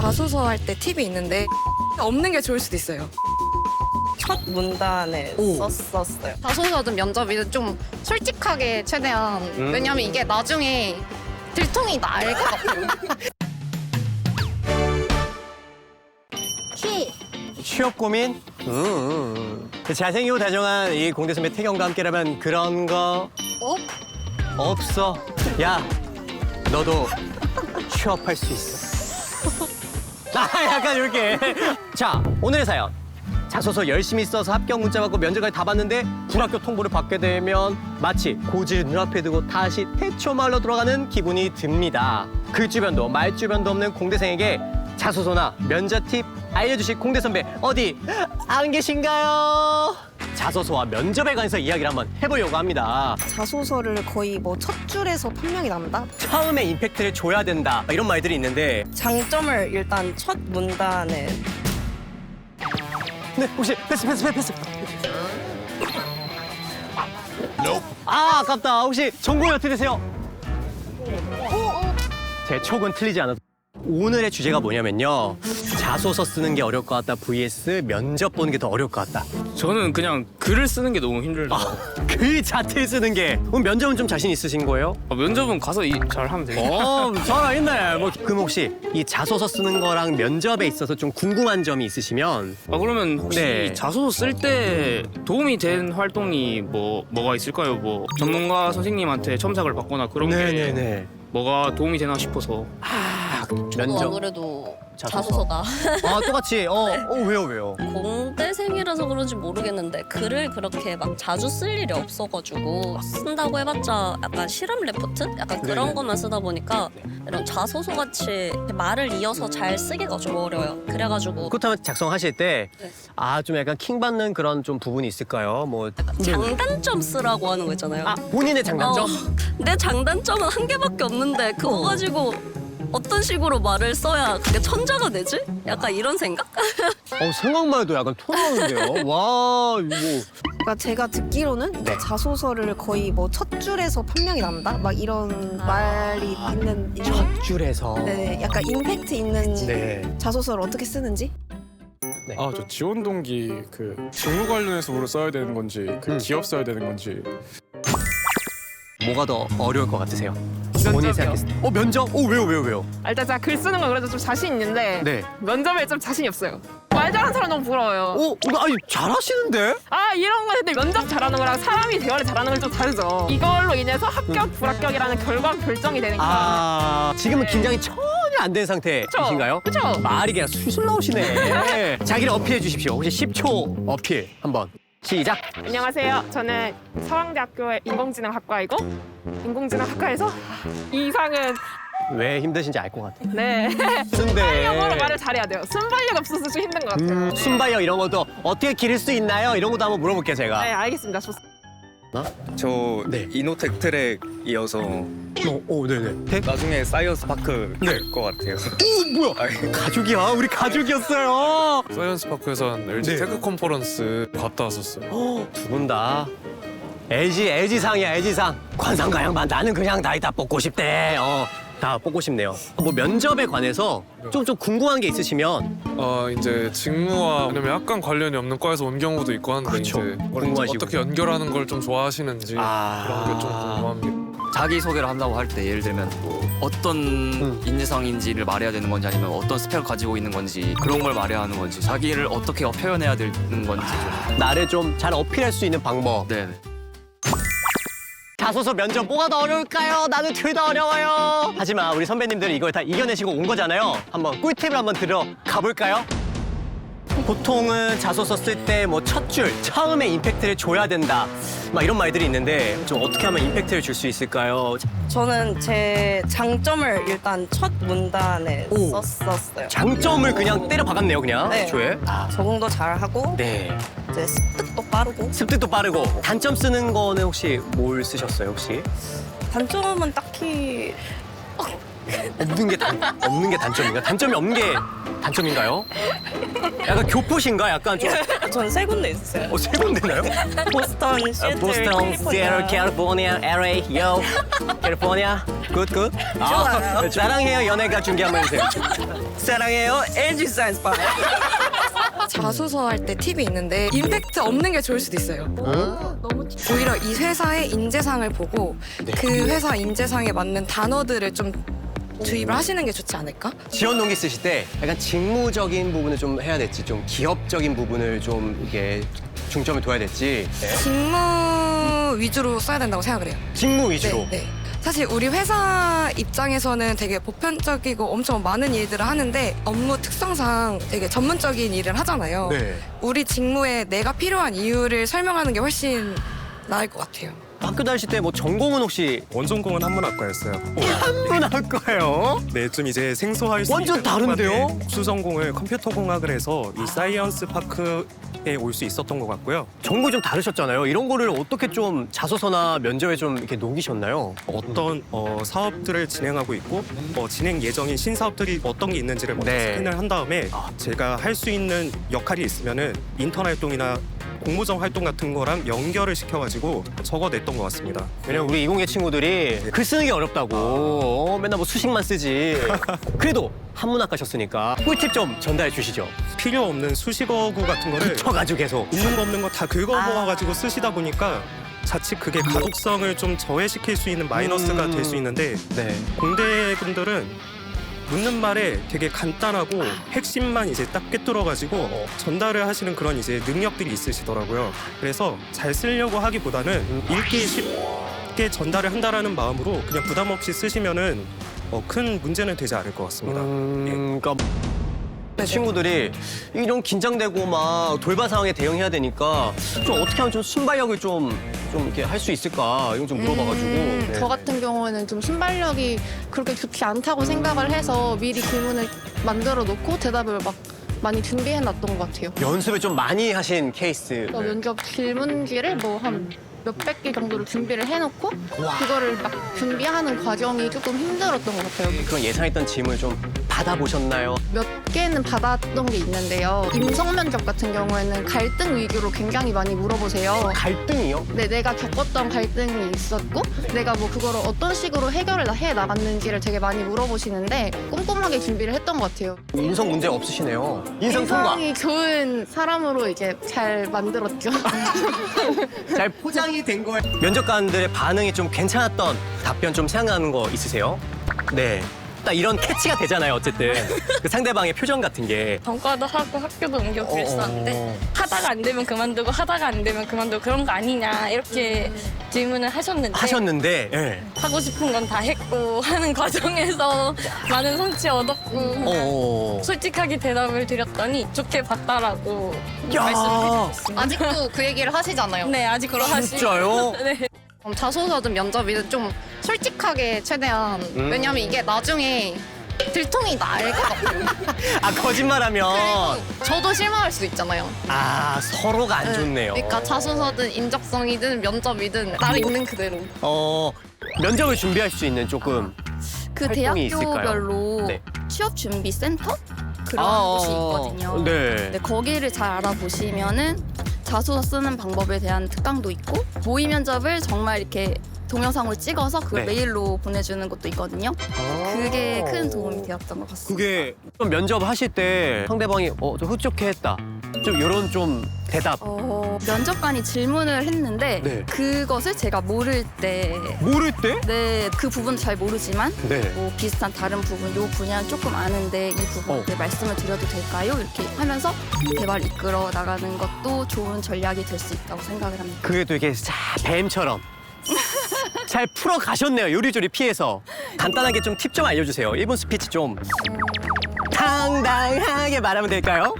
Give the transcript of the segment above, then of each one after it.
자소서 할 때 팁이 있는데 없는 게 좋을 수도 있어요. 첫 문단에 썼었어요. 자소서든 면접이든 좀 솔직하게 최대한 왜냐면 이게 나중에 들통이 날 것 같아요. 취업 고민? 잘생기고 다정한 이 공대 선배 태경과 함께라면 그런 거 없어. 야, 너도 취업할 수 있어. 약간 이렇게. 자, 오늘의 사연. 자소서 열심히 써서 합격 문자 받고 면접까지 다 봤는데 불합격 통보를 받게 되면 마치 고지를 눈앞에 두고 다시 태초마을로 돌아가는 기분이 듭니다. 글 주변도 말 주변도 없는 공대생에게 자소서나 면접 팁 알려주실 공대 선배 어디 안 계신가요? 자소서와 면접에 관해서 이야기를 한번 해보려고 합니다. 자소서를 거의 뭐 첫 줄에서 판명이 난다? 처음에 임팩트를 줘야 된다 이런 말들이 있는데 장점을 일단 첫 문단에 네, 혹시 패스. 아, 아깝다. 혹시 전공이 어떻게 되세요? 제 촉은 틀리지 않아도. 오늘의 주제가 뭐냐면요. 자소서 쓰는 게 어려울 것 같다 vs 면접 보는 게 더 어려울 것 같다. 저는 그냥 글을 쓰는 게 너무 힘들다. 글 자체를 쓰는 게. 그럼 면접은 좀 자신 있으신 거예요? 면접은 가서 잘 하면 돼요. 잘하겠네. 그럼 혹시 이 자소서 쓰는 거랑 면접에 있어서 좀 궁금한 점이 있으시면 그러면 혹시 네. 자소서 쓸 때 도움이 된 활동이 뭐가 있을까요? 뭐 전문가 선생님한테 첨삭을 받거나 그런 게 네네네. 뭐가 도움이 되나 싶어서. 면접. 아무래도 자소서. 자소서가 아, 똑같이. 왜요? 공대생이라서 그런지 모르겠는데 글을 그렇게 막 자주 쓸 일이 없어가지고 쓴다고 해봤자 약간 실험 레포트? 약간 그런 네네. 것만 쓰다 보니까 이런 자소서 같이 말을 이어서 잘 쓰기가 좀 어려워요. 그래가지고 그렇다면 작성하실 때, 네. 좀 약간 킹받는 그런 좀 부분이 있을까요? 뭐. 장단점 쓰라고 하는 거 있잖아요. 본인의 장단점? 내 장단점은 한 개밖에 없는데 그거 가지고 어떤 식으로 말을 써야 그게 천자가 되지? 약간 이런 생각? 생각만 해도 약간 토 나오는데요? 와, 이거. 그러니까 제가 듣기로는 네. 자소서를 거의 뭐 첫 줄에서 판명이 난다? 막 이런 말이 있는 첫 줄에서. 네, 약간 임팩트 있는 네. 자소서를 어떻게 쓰는지? 저 지원 동기 직무 관련해서 써야 되는 건지 기업 써야 되는 건지 뭐가 더 어려울 것 같으세요? 면접이요. 생각했을 때. 면접? 왜요? 일단 제가 글 쓰는 거 그래도 좀 자신 있는데 네. 면접에 좀 자신이 없어요. 말 잘하는 사람 너무 부러워요. 아니, 잘하시는데? 이런 거 근데 면접 잘하는 거랑 사람이 대화를 잘하는 건 좀 다르죠. 이걸로 인해서 합격, 불합격이라는 결과 결정이 되니까. 지금은 긴장이 전혀 안 된 상태이신가요? 그쵸? 말이 그냥 술술 나오시네. 자기를 어필해 주십시오. 혹시 10초 어필 한번. 시작. 안녕하세요. 저는 서강대학교의 인공지능학과이고 인공지능학과에서 이 이상은 왜 힘드신지 알 것 같아요. 네. 순발력으로 말을 잘해야 돼요. 순발력 없어서 좀 힘든 것 같아요. 네. 순발력 이런 것도 어떻게 기를 수 있나요? 이런 것도 한번 물어볼게요, 제가. 네, 알겠습니다. 좋습니다. 저 네. 이노텍 트랙 이어서 네네. 나중에 사이언스 파크 갈 것 같아요. 뭐야? 가족이야. 우리 가족이었어요. 사이언스 파크에선 LG 네. 테크 컨퍼런스 갔다 왔었어요. 두 분 다 LG상이야, LG상. 관상가양만 나는 그냥 다 뽑고 싶대. 다 뽑고 싶네요. 뭐 면접에 관해서 좀 궁금한 게 있으시면 이제 직무와 왜냐면 약간 관련이 없는 과에서 온 경우도 있고 하는데 그렇죠. 이제 궁금하시고. 어떻게 연결하는 걸 좀 좋아하시는지 그런 게 좀 궁금합니다. 자기소개를 한다고 할 때 예를 들면 뭐 어떤 인지상인지를 말해야 되는 건지 아니면 어떤 스펙을 가지고 있는 건지 그런 걸 말해야 하는 건지 자기를 어떻게 표현해야 되는 건지 좀. 나를 좀 잘 어필할 수 있는 방법. 네. 자소서 면접 뭐가 더 어려울까요? 나는 둘 다 어려워요. 하지만 우리 선배님들이 이걸 다 이겨내시고 온 거잖아요. 한번 꿀팁을 한번 들어가 볼까요? 보통은 자소서 쓸 때 뭐 첫 줄, 처음에 임팩트를 줘야 된다. 막 이런 말들이 있는데 좀 어떻게 하면 임팩트를 줄 수 있을까요? 저는 제 장점을 일단 첫 문단에 썼었어요. 장점을 그냥 때려 박았네요, 그냥. 네. 애초에. 적응도 잘하고 네. 이제 습득도 빠르고 습득도 빠르고. 단점 쓰는 거는 혹시 뭘 쓰셨어요, 혹시? 단점은 딱히 없는 게 단점인가? 단점이 없는 게 단점인가요? 약간 교포신가? 약간 좀. 전 세 군데 있어요. 세 군데나요? 보스턴, 시애틀, 보스턴, 시애틀, 캘리포니아, LA, 요, 캘리포니아. 굿. 좋아요. 사랑해요 연예가 중계 한번 해주세요. 사랑해요 LG 사이언스 파. 자소서 할 때 팁이 있는데 임팩트 없는 게 좋을 수도 있어요. 오히려 이 회사의 인재상을 보고 그 회사 인재상에 맞는 단어들을 좀 주입을 하시는 게 좋지 않을까? 지원 동기 쓰실 때 약간 직무적인 부분을 좀 해야 될지 좀 기업적인 부분을 좀 이게 중점을 둬야 될지. 직무 위주로 써야 된다고 생각을 해요. 직무 위주로. 네. 사실 우리 회사 입장에서는 되게 보편적이고 엄청 많은 일들을 하는데 업무 특성상 되게 전문적인 일을 하잖아요. 네. 우리 직무에 내가 필요한 이유를 설명하는 게 훨씬 나을 것 같아요. 학교 다니실 때 뭐 전공은 혹시 원전공은 한문학과였어요. 한문학과예요? 네, 좀 이제 생소할 수 완전 있는 다른데요? 것만 수전공을 컴퓨터공학을 해서 이 사이언스 파크에 올 수 있었던 것 같고요. 전공이 좀 다르셨잖아요. 이런 거를 어떻게 좀 자소서나 면접에 좀 이렇게 녹이셨나요? 어떤 사업들을 진행하고 있고 진행 예정인 신사업들이 어떤 게 있는지를 먼저 네. 스캔을 한 다음에 제가 할 수 있는 역할이 있으면은 인턴 활동이나 공모전 활동 같은 거랑 연결을 시켜가지고 적어냈던 것 같습니다. 왜냐면 우리 이공계 친구들이 글 쓰는 게 어렵다고 맨날 뭐 수식만 쓰지. 그래도 한문학 가셨으니까 꿀팁 좀 전달해 주시죠. 필요 없는 수식어구 같은 거를 붙여가지고 계속. 있는 거 없는 거 다 긁어 모아가지고 쓰시다 보니까 자칫 그게 가독성을 좀 저해시킬 수 있는 마이너스가 될 수 있는데 네. 공대분들은 묻는 말에 되게 간단하고 핵심만 이제 딱 꿰뚫어가지고 전달을 하시는 그런 이제 능력들이 있으시더라고요. 그래서 잘 쓰려고 하기보다는 읽기 쉽게 전달을 한다라는 마음으로 그냥 부담 없이 쓰시면은 큰 문제는 되지 않을 것 같습니다. 그러니까 친구들이 이런 긴장되고 막 돌발 상황에 대응해야 되니까 좀 어떻게 하면 좀 순발력을 좀 이렇게 할 수 있을까 이런 좀 물어봐가지고. 네. 저 같은 경우에는 좀 순발력이 그렇게 좋지 않다고 생각을 해서 미리 질문을 만들어 놓고 대답을 막 많이 준비해 놨던 것 같아요. 연습을 좀 많이 하신 케이스. 면접 질문지를 뭐 한 몇백 개 정도를 준비를 해놓고 그거를 막 준비하는 과정이 조금 힘들었던 것 같아요. 그런 예상했던 질문을 좀 받아보셨나요? 몇 개는 받았던 게 있는데요. 임성 면접 같은 경우에는 갈등 위주로 굉장히 많이 물어보세요. 갈등이요? 네, 내가 겪었던 갈등이 있었고 내가 뭐 그거를 어떤 식으로 해결을 해 나갔는지를 되게 많이 물어보시는데 꼼꼼하게 준비를 했던 것 같아요. 인성 문제 없으시네요. 인성 통과. 인성이 좋은 사람으로 이제 잘 만들었죠. 잘 포장이 된 걸. 면접관들의 반응이 좀 괜찮았던 답변 좀 생각나는 거 있으세요? 네. 딱 이런 캐치가 되잖아요, 어쨌든. 그 상대방의 표정 같은 게. 전과도 하고 학교도 옮겨 그랬었는데 하다가 안 되면 그만두고 하다가 안 되면 그만두고 그런 거 아니냐 이렇게 질문을 하셨는데 예. 하고 싶은 건 다 했고 하는 과정에서 많은 성취 얻었고 솔직하게 대답을 드렸더니 좋게 봤다라고 야. 말씀을 해주셨습니다. 아직도 그 얘기를 하시잖아요. 네, 아직 그러하시고. 진짜요? 네. 자소서든 면접이든 좀 솔직하게 최대한 왜냐면 이게 나중에 들통이 날 것 같아요. 아, 거짓말하면. 저도 실망할 수도 있잖아요. 아, 서로가 안 좋네요. 그러니까 자소서든 인적성이든 면접이든 나를 있는 그대로. 면접을 준비할 수 있는 조금 그 활동이 대학교별로 있을까요? 네. 취업 준비 센터 그런 곳이 있거든요. 네. 근데 거기를 잘 알아보시면은 자소서 쓰는 방법에 대한 특강도 있고 모의 면접을 정말 이렇게 동영상으로 찍어서 그걸 네. 메일로 보내주는 것도 있거든요. 그게 큰 도움이 되었던 것 같습니다. 그게 좀 면접 하실 때 상대방이 좀 흡족해 했다. 좀 이런 좀 대답. 면접관이 질문을 했는데 네. 그것을 제가 모를 때 모를 때? 네, 그 부분 잘 모르지만 네. 뭐 비슷한 다른 부분, 요 분야는 조금 아는데 이 부분에 말씀을 드려도 될까요? 이렇게 하면서 대화를 이끌어 나가는 것도 좋은 전략이 될 수 있다고 생각을 합니다. 그게 또 이게 뱀처럼 잘 풀어 가셨네요. 요리조리 피해서. 간단하게 좀 팁 좀 알려주세요. 1분 스피치 좀 당당하게 말하면 될까요?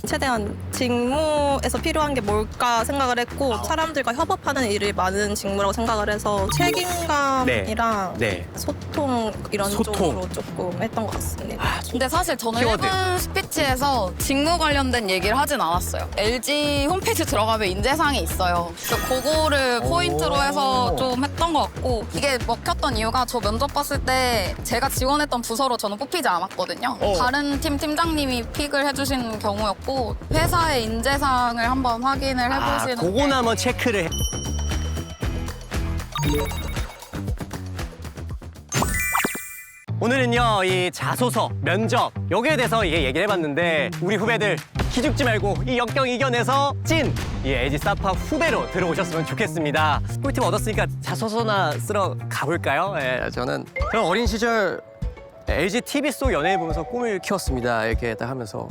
최대한 직무에서 필요한 게 뭘까 생각을 했고 사람들과 협업하는 일이 많은 직무라고 생각을 해서 책임감이랑 소통 이런 쪽으로 조금 했던 것 같습니다. 근데 사실 저는 키워드. 1분 스피치에서 직무 관련된 얘기를 하진 않았어요. LG 홈페이지 들어가면 인재상이 있어요. 그래서 그거를 포인트로 해서 좀 했던 것 같고 이게 먹혔던 이유가 저 면접 봤을 때 제가 지원했던 부서로 저는 뽑히지 않았거든요. 다른 팀 팀장님이 픽을 해주신 경우였고 회사의 인재상을 한번 확인을 해보시는 그거는 한번 체크를 해. 오늘은요, 이 자소서, 면접, 여기에 대해서 얘기를 해봤는데, 우리 후배들 기죽지 말고 이 역경 이겨내서 찐! 이 LG 사파 후배로 들어오셨으면 좋겠습니다. 꿀팁 얻었으니까 자소서나 쓰러 가볼까요? 예, 저는 어린 시절 LG TV 속 연예인 보면서 꿈을 키웠습니다. 이렇게 딱 하면서.